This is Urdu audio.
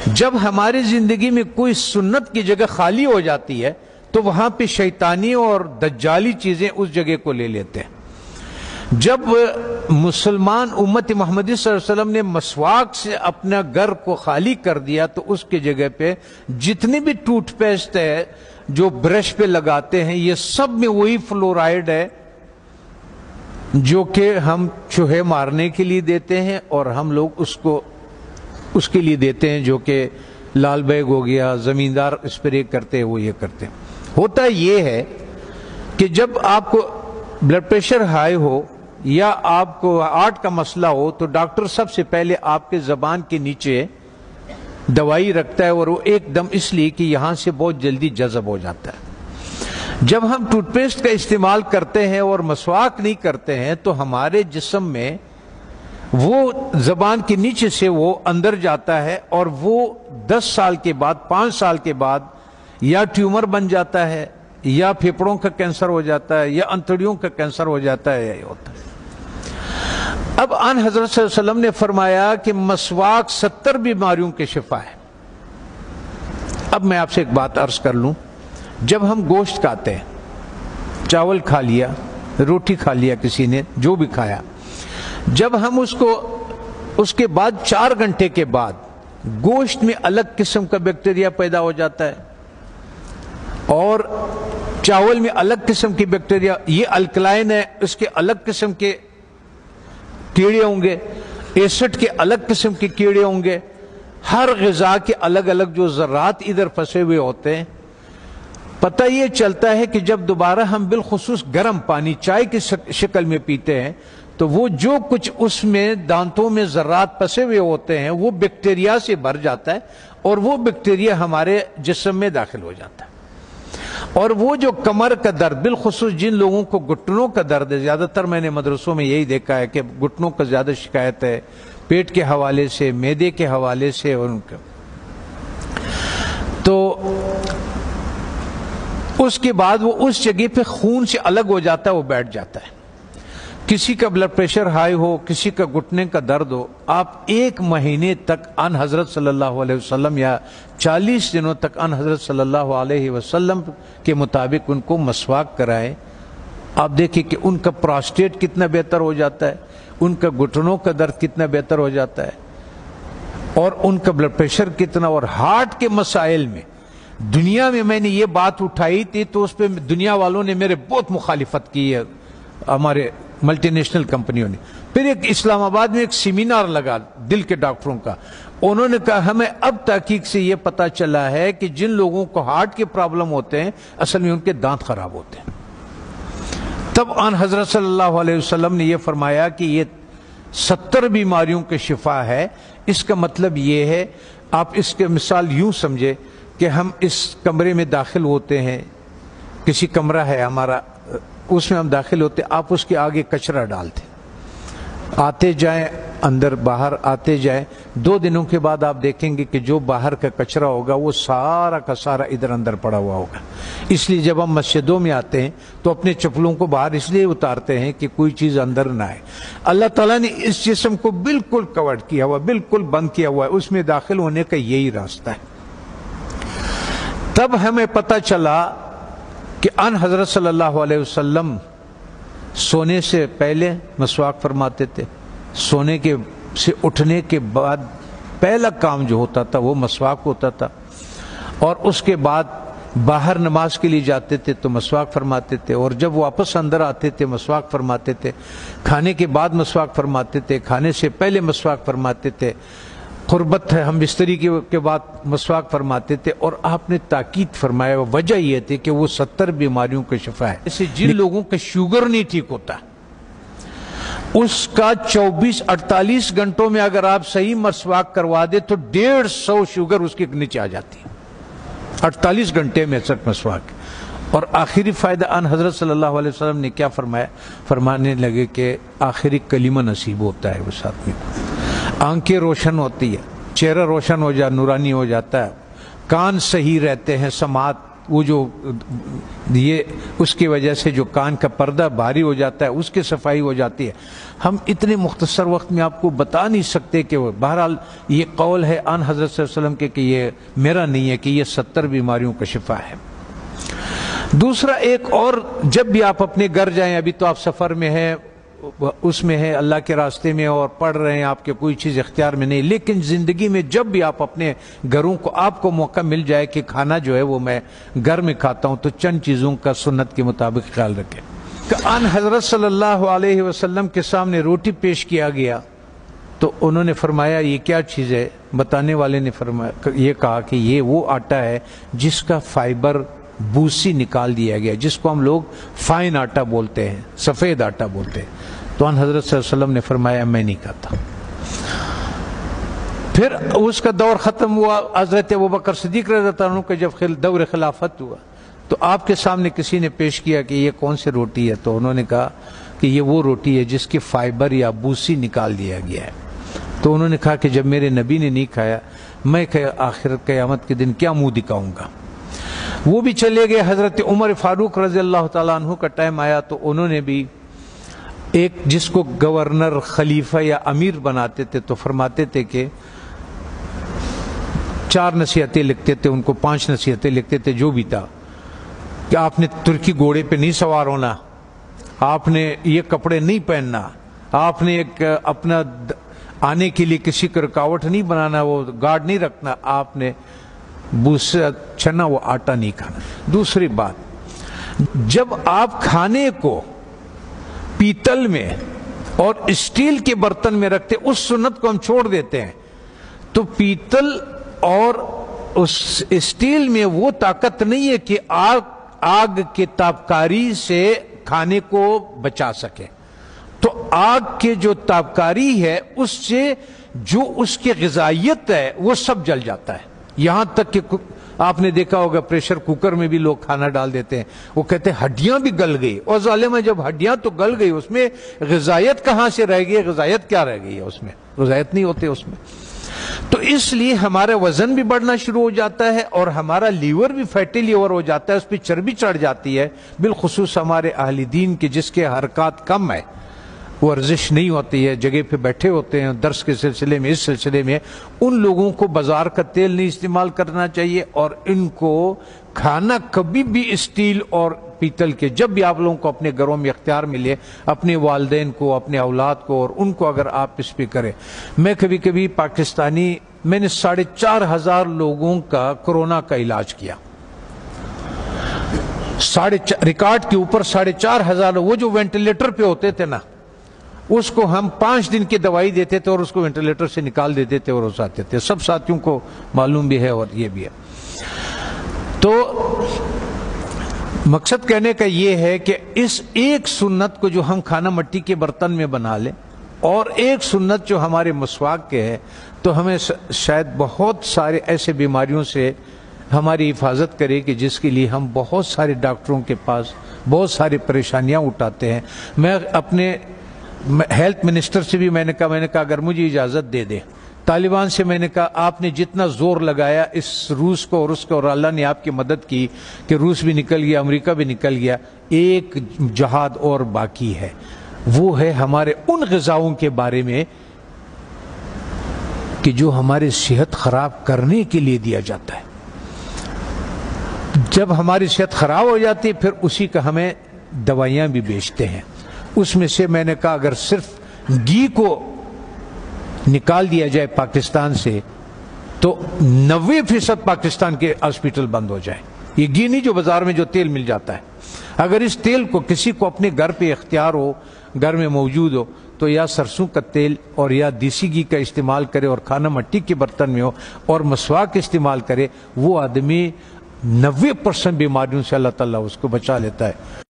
جب ہماری زندگی میں کوئی سنت کی جگہ خالی ہو جاتی ہے تو وہاں پہ شیطانی اور دجالی چیزیں اس جگہ کو لے لیتے ہیں۔ جب مسلمان امت محمدی صلی اللہ علیہ وسلم نے مسواک سے اپنا گھر کو خالی کر دیا تو اس کی جگہ پہ جتنی بھی ٹوتھ پیسٹ ہے جو برش پہ لگاتے ہیں یہ سب میں وہی فلورائڈ ہے جو کہ ہم چوہے مارنے کے لیے دیتے ہیں، اور ہم لوگ اس کے لیے دیتے ہیں جو کہ لال بیگ ہو گیا، زمیندار اسپرے کرتے ہیں وہ یہ کرتے ہیں۔ ہوتا یہ ہے کہ جب آپ کو بلڈ پریشر ہائی ہو یا آپ کو ہارٹ کا مسئلہ ہو تو ڈاکٹر سب سے پہلے آپ کے زبان کے نیچے دوائی رکھتا ہے، اور وہ ایک دم اس لیے کہ یہاں سے بہت جلدی جذب ہو جاتا ہے۔ جب ہم ٹوتھ پیسٹ کا استعمال کرتے ہیں اور مسواک نہیں کرتے ہیں تو ہمارے جسم میں وہ زبان کے نیچے سے وہ اندر جاتا ہے، اور وہ 10 سال کے بعد 5 سال کے بعد یا ٹیومر بن جاتا ہے یا پھیپڑوں کا کینسر ہو جاتا ہے یا انتڑیوں کا کینسر ہو جاتا ہے، یہ ہوتا ہے۔ اب آن حضرت صلی اللہ علیہ وسلم نے فرمایا کہ مسواک 70 بیماریوں کے شفا ہے۔ اب میں آپ سے ایک بات عرض کر لوں، جب ہم گوشت کھاتے ہیں، چاول کھا لیا، روٹی کھا لیا، کسی نے جو بھی کھایا، جب ہم اس کے بعد 4 گھنٹے کے بعد گوشت میں الگ قسم کا بیکٹیریا پیدا ہو جاتا ہے اور چاول میں الگ قسم کی بیکٹیریا، یہ الکلائن ہے، اس کے الگ قسم کے کیڑے ہوں گے، ایسڈ کے الگ قسم کے کیڑے ہوں گے، ہر غذا کے الگ الگ جو ذرات ادھر پھنسے ہوئے ہوتے ہیں۔ پتہ یہ چلتا ہے کہ جب دوبارہ ہم بالخصوص گرم پانی چائے کی شکل میں پیتے ہیں تو وہ جو کچھ اس میں دانتوں میں ذرات پھنسے ہوئے ہوتے ہیں وہ بیکٹیریا سے بھر جاتا ہے، اور وہ بیکٹیریا ہمارے جسم میں داخل ہو جاتا ہے۔ اور وہ جو کمر کا درد، بالخصوص جن لوگوں کو گھٹنوں کا درد ہے، زیادہ تر میں نے مدرسوں میں یہی دیکھا ہے کہ گھٹنوں کا زیادہ شکایت ہے، پیٹ کے حوالے سے، معدے کے حوالے سے، ان کا تو اس کے بعد وہ اس جگہ پہ خون سے الگ ہو جاتا ہے، وہ بیٹھ جاتا ہے۔ کسی کا بلڈ پریشر ہائی ہو، کسی کا گھٹنے کا درد ہو، آپ 1 مہینے تک ان حضرت صلی اللہ علیہ وسلم یا 40 دنوں تک ان حضرت صلی اللہ علیہ وسلم کے مطابق ان کو مسواک کرائیں۔ آپ دیکھیں کہ ان کا پراسٹیٹ کتنا بہتر ہو جاتا ہے، ان کا گھٹنوں کا درد کتنا بہتر ہو جاتا ہے، اور ان کا بلڈ پریشر کتنا، اور ہارٹ کے مسائل میں دنیا میں نے یہ بات اٹھائی تھی تو اس پہ دنیا والوں نے میرے بہت مخالفت کی ہے، ہمارے ملٹی نیشنل کمپنیوں نے۔ پھر ایک اسلام آباد میں ایک سیمینار لگا دل کے ڈاکٹروں کا، انہوں نے کہا ہمیں اب تحقیق سے یہ پتا چلا ہے کہ جن لوگوں کو ہارٹ کے پرابلم ہوتے ہیں اصل میں ان کے دانت خراب ہوتے ہیں۔ تب آن حضرت صلی اللہ علیہ وسلم نے یہ فرمایا کہ یہ 70 بیماریوں کے شفا ہے۔ اس کا مطلب یہ ہے، آپ اس کے مثال یوں سمجھے کہ ہم اس کمرے میں داخل ہوتے ہیں، کسی کمرہ ہے ہمارا، اس میں ہم داخل ہوتے، آپ اس کے آگے کچرا ڈالتے، آتے جائیں اندر باہر آتے جائیں، 2 دنوں کے بعد آپ دیکھیں گے کہ جو باہر کا کچرا ہوگا وہ سارا کا سارا ادھر اندر پڑا ہوا ہوگا۔ اس لیے جب ہم مسجدوں میں آتے ہیں تو اپنے چپلوں کو باہر اس لیے اتارتے ہیں کہ کوئی چیز اندر نہ آئے۔ اللہ تعالیٰ نے اس جسم کو بالکل کور کیا ہوا، بالکل بند کیا ہوا ہے، اس میں داخل ہونے کا یہی راستہ ہے۔ تب ہمیں پتہ چلا کہ ان حضرت صلی اللہ علیہ وسلم سونے سے پہلے مسواک فرماتے تھے، سونے کے سے اٹھنے کے بعد پہلا کام جو ہوتا تھا وہ مسواک ہوتا تھا، اور اس کے بعد باہر نماز کے لیے جاتے تھے تو مسواک فرماتے تھے، اور جب واپس اندر آتے تھے مسواک فرماتے تھے، کھانے کے بعد مسواک فرماتے تھے، کھانے سے پہلے مسواک فرماتے تھے، قربت ہے ہم بستری کے بعد مسواک فرماتے تھے، اور آپ نے تاکید فرمایا وجہ یہ تھی کہ وہ 70 بیماریوں کا شفا ہے۔ جیسے جن لوگوں کا شوگر نہیں ٹھیک ہوتا اس کا 24-48 گھنٹوں میں اگر آپ صحیح مسواک کروا دے تو 150 شوگر اس کے نیچے آ جاتی ہے، 48 گھنٹے میں سچ مسواک۔ اور آخری فائدہ ان حضرت صلی اللہ علیہ وسلم نے کیا فرمایا، فرمانے لگے کہ آخری کلمہ نصیب ہوتا ہے اس آدمی کو، آنکھیں روشن ہوتی ہے، چہرہ روشن ہو جاتا، نورانی ہو جاتا ہے، کان صحیح رہتے ہیں، سماعت وہ جو یہ اس کی وجہ سے جو کان کا پردہ بھاری ہو جاتا ہے اس کی صفائی ہو جاتی ہے. ہم اتنے مختصر وقت میں آپ کو بتا نہیں سکتے کہ بہرحال یہ قول ہے آن حضرت صلی اللہ علیہ وسلم کے کہ یہ میرا نہیں ہے کہ یہ 70 بیماریوں کا شفا ہے. دوسرا ایک اور، جب بھی آپ اپنے گھر جائیں، ابھی تو آپ سفر میں ہیں، اس میں ہے اللہ کے راستے میں اور پڑھ رہے ہیں، آپ کے کوئی چیز اختیار میں نہیں، لیکن زندگی میں جب بھی آپ اپنے گھروں کو آپ کو موقع مل جائے کہ کھانا جو ہے وہ میں گھر میں کھاتا ہوں، تو چند چیزوں کا سنت کے مطابق خیال رکھیں. کہ ان حضرت صلی اللہ علیہ وسلم کے سامنے روٹی پیش کیا گیا تو انہوں نے فرمایا یہ کیا چیز ہے؟ بتانے والے نے فرمایا، یہ کہا کہ یہ وہ آٹا ہے جس کا فائبر بوسی نکال دیا گیا، جس کو ہم لوگ فائن آٹا بولتے ہیں، سفید آٹا بولتے ہیں. تو ان حضرت صلی اللہ علیہ وسلم نے فرمایا میں نہیں کھاتا. پھر اس کا دور ختم ہوا، حضرت ابوبکر صدیق رضی اللہ عنہ کا جب دور خلافت ہوا تو آپ کے سامنے کسی نے پیش کیا کہ یہ کون سی روٹی ہے؟ تو انہوں نے کہا کہ یہ وہ روٹی ہے جس کی فائبر یا بوسی نکال دیا گیا ہے. تو انہوں نے کہا کہ جب میرے نبی نے نہیں کھایا، میں آخر قیامت کے دن کیا منہ دکھاؤں گا؟ وہ بھی چلے گئے. حضرت عمر فاروق رضی اللہ تعالیٰ عنہ کا ٹائم آیا تو انہوں نے بھی ایک جس کو گورنر، خلیفہ یا امیر بناتے تھے تو فرماتے تھے کہ 4 نصیحتیں لکھتے تھے، ان کو 5 نصیحتیں لکھتے تھے، جو بھی تھا کہ آپ نے ترکی گھوڑے پہ نہیں سوار ہونا، آپ نے یہ کپڑے نہیں پہننا، آپ نے ایک اپنا آنے کے لیے کسی کو رکاوٹ نہیں بنانا، وہ گارڈ نہیں رکھنا، آپ نے بوسا چنا وہ آٹا نہیں کھانا. دوسری بات، جب آپ کھانے کو پیتل میں اور اسٹیل کے برتن میں رکھتے، اس سنت کو ہم چھوڑ دیتے ہیں. تو پیتل اور اس اسٹیل میں وہ طاقت نہیں ہے کہ آگ کے تابکاری سے کھانے کو بچا سکے. تو آگ کے جو تابکاری ہے اس سے جو اس کی غذائیت ہے وہ سب جل جاتا ہے. یہاں تک کہ آپ نے دیکھا ہوگا پریشر کوکر میں بھی لوگ کھانا ڈال دیتے ہیں، وہ کہتے ہیں ہڈیاں بھی گل گئی. اور ظالم ہے، جب ہڈیاں تو گل گئی اس میں غذائیت کہاں سے رہ گئی؟ غذائیت کیا رہ گئی ہے اس میں؟ غذائیت نہیں ہوتے اس میں. تو اس لیے ہمارا وزن بھی بڑھنا شروع ہو جاتا ہے اور ہمارا لیور بھی فیٹی لیور ہو جاتا ہے، اس پہ چربی چڑھ جاتی ہے. بالخصوص ہمارے اہل دین کے جس کے حرکات کم ہے، ورزش نہیں ہوتی ہے، جگہ پہ بیٹھے ہوتے ہیں درس کے سلسلے میں، اس سلسلے میں ان لوگوں کو بازار کا تیل نہیں استعمال کرنا چاہیے. اور ان کو کھانا کبھی بھی اسٹیل اور پیتل کے، جب بھی آپ لوگوں کو اپنے گھروں میں اختیار ملے، اپنے والدین کو، اپنے اولاد کو اور ان کو اگر آپ اس پہ کریں. میں کبھی کبھی پاکستانی، میں نے 4,500 لوگوں کا کورونا کا علاج کیا، ریکارڈ کے اوپر 4,500. وہ جو وینٹیلیٹر پہ ہوتے تھے نا، اس کو ہم 5 دن کی دوائی دیتے تھے اور اس کو وینٹیلیٹر سے نکال دیتے تھے اور اس آتے تھے. سب ساتھیوں کو معلوم بھی ہے اور یہ بھی ہے. تو مقصد کہنے کا یہ ہے کہ اس ایک سنت کو جو ہم کھانا مٹی کے برتن میں بنا لیں اور ایک سنت جو ہمارے مسواک کے ہے، تو ہمیں شاید بہت سارے ایسے بیماریوں سے ہماری حفاظت کرے کہ جس کے لیے ہم بہت سارے ڈاکٹروں کے پاس بہت ساری پریشانیاں اٹھاتے ہیں. میں اپنے ہیلتھ منسٹر سے بھی میں نے کہا اگر مجھے اجازت دے دے، طالبان سے میں نے کہا آپ نے جتنا زور لگایا اس روس کو اور اس کو، اور اللہ نے آپ کی مدد کی کہ روس بھی نکل گیا، امریکہ بھی نکل گیا، ایک جہاد اور باقی ہے. وہ ہے ہمارے ان غذاؤں کے بارے میں کہ جو ہمارے صحت خراب کرنے کے لیے دیا جاتا ہے. جب ہماری صحت خراب ہو جاتی ہے پھر اسی کا ہمیں دوائیاں بھی بیچتے ہیں. اس میں سے میں نے کہا اگر صرف گھی کو نکال دیا جائے پاکستان سے تو 90% پاکستان کے ہاسپٹل بند ہو جائیں. یہ گھی نہیں جو بازار میں جو تیل مل جاتا ہے. اگر اس تیل کو کسی کو اپنے گھر پہ اختیار ہو، گھر میں موجود ہو، تو یا سرسوں کا تیل اور یا دیسی گھی کا استعمال کرے اور کھانا مٹی کے برتن میں ہو اور مسواک استعمال کرے. وہ آدمی 90% بیماریوں سے اللہ تعالیٰ اس کو بچا لیتا ہے.